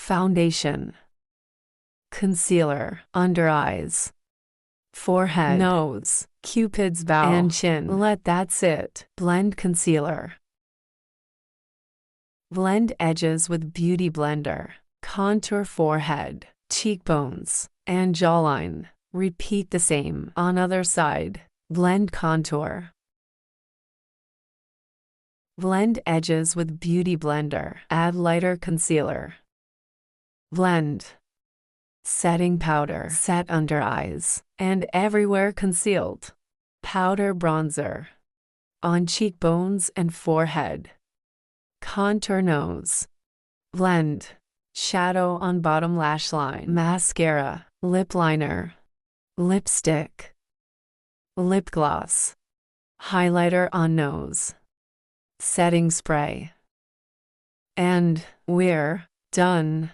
foundation, concealer, under eyes, forehead, nose, cupid's bow, and chin. Let that sit. Blend concealer. Blend edges with Beauty Blender. Contour forehead, cheekbones, and jawline. Repeat the same on other side. Blend contour. Blend edges with Beauty Blender. Add lighter concealer. Blend. Setting powder. Set under eyes and everywhere concealed. Powder bronzer. On cheekbones and forehead. Contour nose. Blend. Shadow on bottom lash line. Mascara. Lip liner. Lipstick. Lip gloss. Highlighter on nose. Setting spray. And we're done.